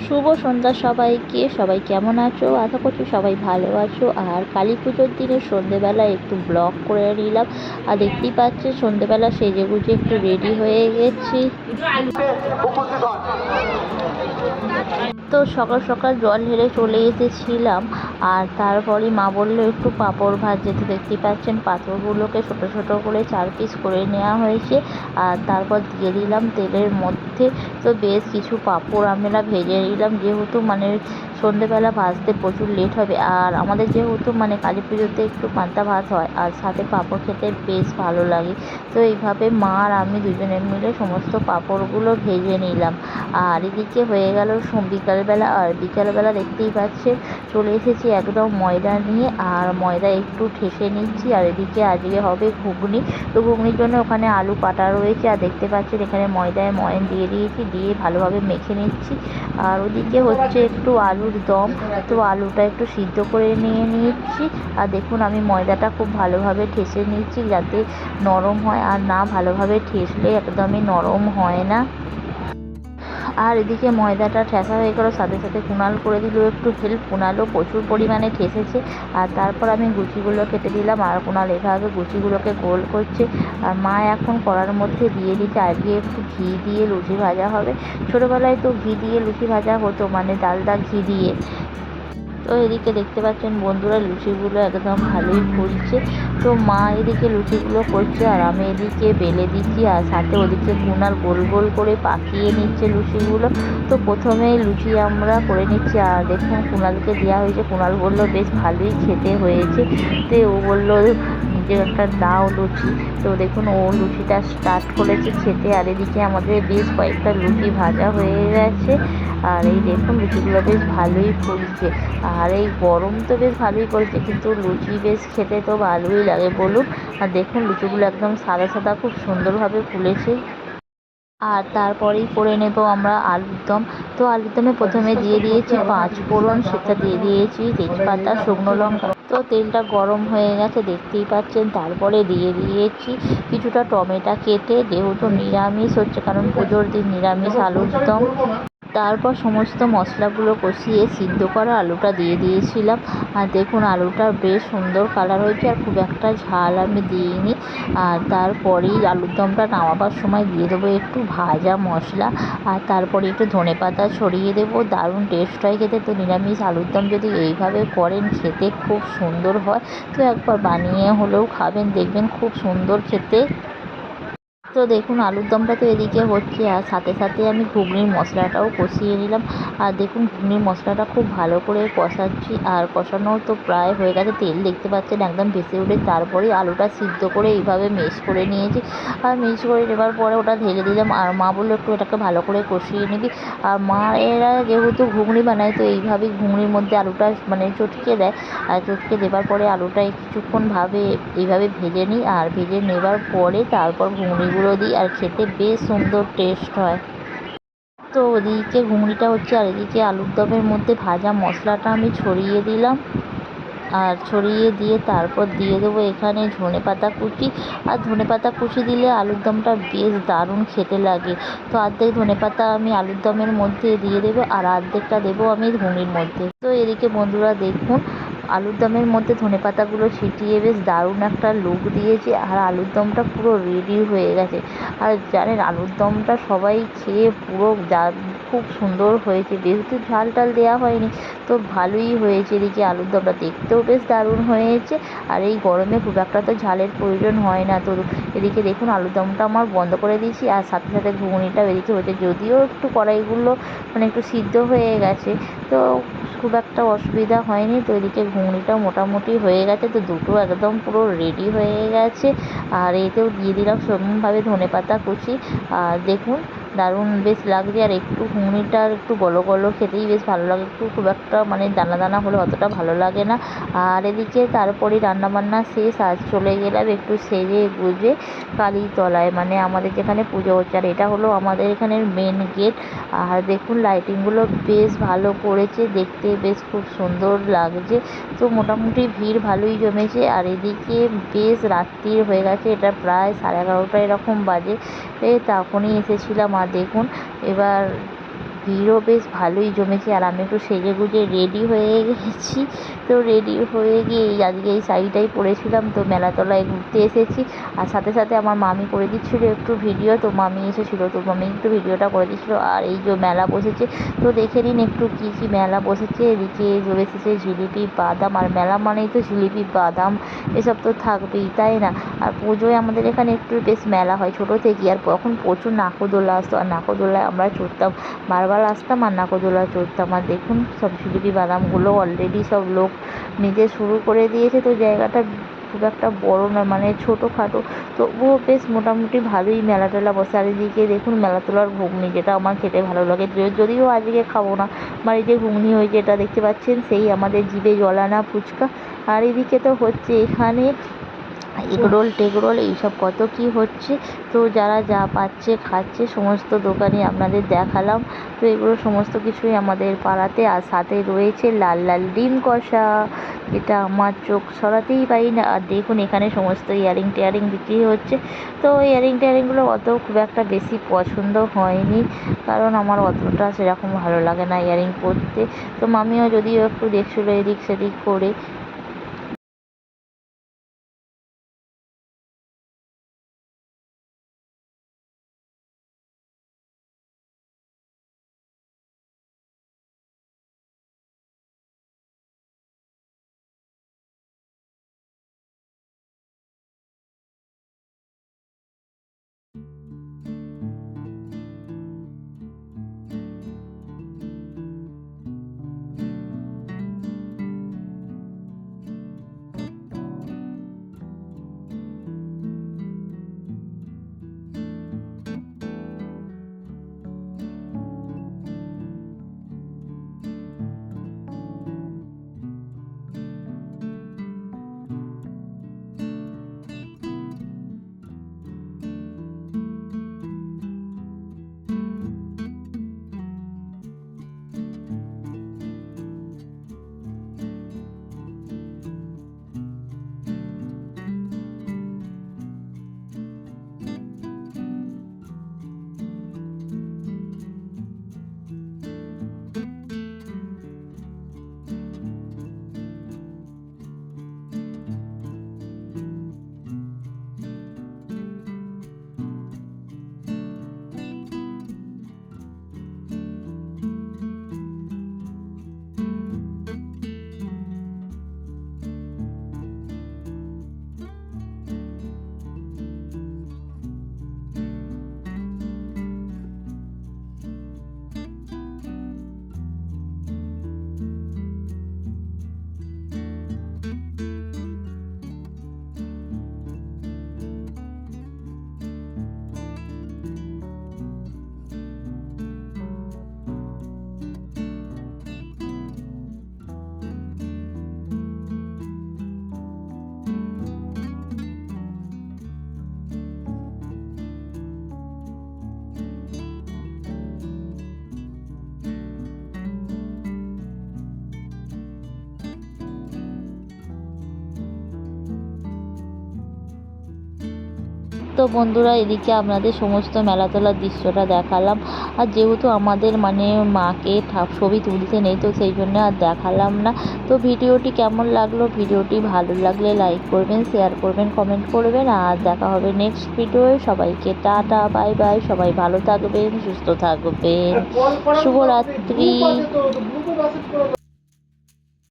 শুভ সন্ধ্যা সবাইকে। সবাই কেমন আছো? আশা করছি সবাই ভালো আছো। আর কালী পুজোর দিনে সন্ধেবেলা একটু ব্লগ করে নিলাম। আর দেখতেই পাচ্ছেন সন্ধেবেলা সেজে গুজে একটু রেডি হয়ে গেছি। তো সকাল সকাল জল ঢেলে চলে এসেছিলাম। আর তারপরে মা বললো একটু পাঁপড় ভাজতে। তো দেখতেই পাচ্ছেন পাঁপড়গুলোকে ছোট ছোট করে 4 পিস করে নেওয়া হয়েছে। আর তারপর দিয়ে দিলাম তেলের মধ্যে। তো বেশ কিছু পাঁপড় আমরা ভেজে নিলাম, যেহেতু সন্ধেবেলা ভাজতে প্রচুর লেট হবে। আর আমাদের যেহেতু কালী পুজোতে একটু পান্তা ভাত হয়, আর সাথে পাঁপড় খেতে বেশ ভালো লাগে। তো এইভাবে মা আর আমি দুজনে মিলে সমস্ত পাঁপড়গুলো ভেজে নিলাম। আর এদিকে হয়ে গেল বিকালবেলা। আর বিকালবেলা দেখতেই পাচ্ছেন চলে এসেছি একদম ময়দা নিয়ে। আর ময়দা একটু ঠেসে নিচ্ছি। আর এদিকে আজকে হবে ঘুগনি। তো ঘুগনির জন্য ওখানে আলু কাটা রয়েছে। আর দেখতে পাচ্ছেন এখানে ময়দায় ময়ান দিয়ে দিয়েছি, দিয়ে ভালোভাবে মেখে নিচ্ছি। আর ওদিকে হচ্ছে একটু আলুর দম। তো আলুটা একটু সিদ্ধ করে নিয়ে নিচ্ছি। আর দেখুন আমি ময়দাটা খুব ভালোভাবে ঠেসে নিচ্ছি যাতে নরম হয়। আর না ভালোভাবে ঠেসলে একদমই নরম হয় না। আর এদিকে ময়দাটা ঠেসা হয়ে গেল, সাথে সাথে কুণাল করে দিল একটু হেল্প। কুণালও প্রচুর পরিমাণে ঠেসেছে। আর তারপর আমি গুচিগুলো কেটে দিলাম। আর কুণাল এভাবে গুচিগুলোকে গোল করছে। আর মা এখন কড়ার মধ্যে দিয়ে দিচ্ছে। আজকে একটু ঘি দিয়ে লুচি ভাজা হবে। ছোটোবেলায় তো ঘি দিয়ে লুচি ভাজা হতো, ডালডা ঘি দিয়ে। তো এদিকে দেখতে পাচ্ছেন বন্ধুরা লুচিগুলো একদম ভালোই ফুলছে। তো মা এদিকে লুচিগুলো করছে আর আমি এদিকে বেলে দিচ্ছি। আর সাথে ওদিকে কুনাল গোল গোল করে পাকিয়ে নিচ্ছে লুচিগুলো। তো প্রথমেই লুচি আমরা করে নিচ্ছি। আর দেখুন কুনালকে দেওয়া হয়েছে। কুনাল বললো বেশ ভালোই খেতে হয়েছে। তো ও বললো যে একটা দাও লুচি। তো দেখুন ও লুচিটা স্টার্ট করেছে খেতে। আর এদিকে আমাদের বেশ কয়েকটা লুচি ভাজা হয়ে গেছে। আর এই দেখুন লুচিগুলো বেশ ভালোই ফুলছে। আর এই গরম তো বেশ ভালোই পড়েছে, কিন্তু লুচি বেশ খেতে তো ভালোই লাগে বলুন। আর দেখুন লুচিগুলো একদম সাদা সাদা খুব সুন্দরভাবে ফুলেছে। আর তারপরেই করে নেব আমরা আলুর দম। তো আলুর দমে প্রথমে দিয়ে দিয়েছি 5 ফোড়ন, সেটা দিয়ে দিয়েছি তেজপাতা, শুকনো লঙ্কা। তো তেলটা গরম হয়ে গেছে দেখতেই পাচ্ছেন। তারপরে দিয়ে দিয়েছি কিছুটা টমেটো কেটে, যেহেতু নিরামিষ হচ্ছে, কারণ পুজোর দিন নিরামিষ আলুর দম। তারপর সমস্ত মশলাগুলো কষিয়ে সিদ্ধ করা আলুটা দিয়ে দিয়েছিলাম। আর দেখুন আলুটা বেশ সুন্দর কালার হয়েছে, আর খুব একটা ঝাল আমি দিইনি। আর তারপরেই আলুর দমটা নামাবার সময় দিয়ে দেবো একটু ভাজা মশলা। আর তারপরে একটু ধনেপাতা ছড়িয়ে দেবো। দারুণ টেস্ট হয় খেতে। তো নিরামিষ আলুর দম যদি এইভাবে করেন খেতে খুব সুন্দর হয়। তো একবার বানিয়ে হলেও খাবেন, দেখবেন খুব সুন্দর খেতে। তো দেখুন আলুর দমটা তো এদিকে হচ্ছে। আর সাথে সাথে আমি ঘুগনির মশলাটাও কষিয়ে নিলাম। আর দেখুন ঘুগনির মশলাটা খুব ভালো করে কষাচ্ছি। আর কষানো তো প্রায় হয়ে গেছে, তেল দেখতে পাচ্ছেন একদম ভেসে উঠে। তারপরে আলুটা সিদ্ধ করে এইভাবে মেশ করে নিয়েছি। আর মেশ করে নেবার পরে ওটা ঢেলে দিলাম। আর মা বললো একটু এটাকে ভালো করে কষিয়ে নিবি। আর মা এরা যেহেতু ঘুগনি বানায়, তো এইভাবেই ঘুগনির মধ্যে আলুটা চটকে দেয়। আর চটকে দেবার পরে আলুটা কিছুক্ষণ এইভাবে ভেজে নিই। আর ভেজে নেবার পরে তারপর ঘুগনিগুলো দিই। আর খেতে বেশ সুন্দর টেস্ট হয়। তো ওদিকে ঘুগনিটা হচ্ছে, আর এদিকে আলুর দমের মধ্যে ভাজা মশলাটা আমি ছড়িয়ে দিলাম। আর ছড়িয়ে দিয়ে তারপর দিয়ে দেবো এখানে ধনেপাতা কুচি। আর ধনেপাতা কুচি দিলে আলুর দমটা বেশ দারুণ খেতে লাগে। তো অর্ধেক ধনেপাতা আমি আলুর দমের মধ্যে দিয়ে দেবো, আর অর্ধেকটা দেবো আমি ঘুগনির মধ্যে। তো এদিকে বন্ধুরা দেখুন আলুর দমের মধ্যে ধনেপাতাগুলো ছিটিয়ে বেশ দারুণ একটা লুক দিয়েছে। আর আলুর দমটা পুরো রেডি হয়ে গেছে। আর জানেন আলুর দমটা সবাই খেয়ে পুরো খুব সুন্দর হয়েছে। যেহেতু ঝাল টাল দেওয়া হয়নি, তো ভালোই হয়েছে। এদিকে আলুর দমটা দেখতেও বেশ দারুণ হয়েছে। আর এই গরমে খুব একটা তো ঝালের প্রয়োজন হয় না। তো এদিকে দেখুন আলুর দমটা আমার বন্ধ করে দিয়েছি। আর সাথে সাথে ঘুগনিটাও এদিকে হচ্ছে, যদিও একটু কড়াইগুলো একটু সিদ্ধ হয়ে গেছে, তো খুব একটা অসুবিধা হয়নি। তো এদিকে ঘুগনিটাও মোটামুটি হয়ে গেছে। তো দুটো একদম পুরো রেডি হয়ে গেছে। আর এতেও দিয়ে দিলাম সেরকমভাবে ধনেপাতা কুচি। আর দেখুন দারুণ বেশ লাগছে। আর একটু ঘুগনিটা একটু গলো গলো খেতেই বেশ ভালো লাগে, একটু খুব একটা মানে দানা দানা হলে অতটা ভালো লাগে না। আর এদিকে তারপরে রান্নাবান্না শেষ, আজ চলে গেলাম একটু সেজে গুজে কালীতলায়, মানে আমাদের যেখানে পুজো হচ্ছে। আর এটা হলো আমাদের এখানের মেন গেট। আর দেখুন লাইটিংগুলো বেশ ভালো করেছে, দেখতে বেশ খুব সুন্দর লাগছে। তো মোটামুটি ভিড় ভালোই জমেছে। আর এদিকে বেশ রাত্রির হয়ে গেছে, এটা প্রায় 11:30 এরকম বাজে, তখনই এসেছিলাম। আর দেখুন এবার ভিড়ও বেশ ভালোই জমেছে। আর আমি একটু সেজে গুজে রেডি হয়ে গেছি। তো রেডি হয়ে গিয়ে আজকে এই শাড়িটাই পরেছিলাম। তো মেলাতলায় ঘুরতে এসেছি। আর সাথে সাথে আমার মামি করে দিচ্ছিলো একটু ভিডিও, তো মামি এসেছিলো, তো মামি একটু ভিডিওটা করে দিচ্ছিলো। আর এই যে মেলা বসেছে, তো দেখে নিন একটু কী কী মেলা বসেছে। এদিকে চলে এসেছে জিলিপি বাদাম, আর মেলা মানেই তো জিলিপি বাদাম এসব তো থাকবেই, তাই না? আর পুজোয় আমাদের এখানে একটু বেশ মেলা হয় ছোটো থেকেই। আর তখন প্রচুর নাকরদোলা আসতো, আর নাকরদোলায় আমরা চড়তাম, বারবার আসতাম আর নাকরদোলা চড়তাম। আর দেখুন সব জিলিপি বাদামগুলো অলরেডি সব লোক নিতে শুরু করে দিয়েছে। তো জায়গাটা খুব একটা বড় না, মানে ছোটোখাটো, তবুও বেশ মোটামুটি ভালোই মেলা টেলা বসে। আর এদিকে দেখুন মেলাতলার ঘুগনি, যেটা আমার খেতে ভালো লাগে, যদিও আজকে খাবো না। বাড়িতে ঘুগনি হয়েছে, এটা দেখতে পাচ্ছেন, সেই আমাদের জিভে জল আনা ফুচকা। আর এদিকে তো হচ্ছে এখানে এগরোল টেগরোল এইসব কত কী হচ্ছে। তো যারা যা পাচ্ছে খাচ্ছে, সমস্ত দোকানে আপনাদের দেখালাম। তো এগুলো সমস্ত কিছুই আমাদের পাড়াতে। আর সাথে রয়েছে লাল লাল ডিম কষা, যেটা আমার চোখ সরাতেই পারি না। আর দেখুন এখানে সমস্ত ইয়ারিং টিয়ারিং বিক্রি হচ্ছে। তো ইয়ারিং টিয়ারিংগুলো অত খুব একটা বেশি পছন্দ হয়নি, কারণ আমার অতটা সেরকম ভালো লাগে না ইয়ারিং পরতে। তো মামিও যদিও একটু দেখছিলো এদিক সেদিক করে। তো বন্ধুরা এদিকে আপনাদের সমস্ত মেলাতলার দৃশ্যটা দেখালাম। আর যেহেতু আমাদের মানে মাকে ছবি তুলতে নেই, তো সেই জন্য আর দেখালাম না। তো ভিডিওটি কেমন লাগলো, ভিডিওটি ভালো লাগলে লাইক করবেন, শেয়ার করবেন, কমেন্ট করবেন। আর দেখা হবে নেক্সট ভিডিওয়ে। সবাইকে টাটা বাই বাই, সবাই ভালো থাকবেন, সুস্থ থাকবেন, শুভরাত্রি।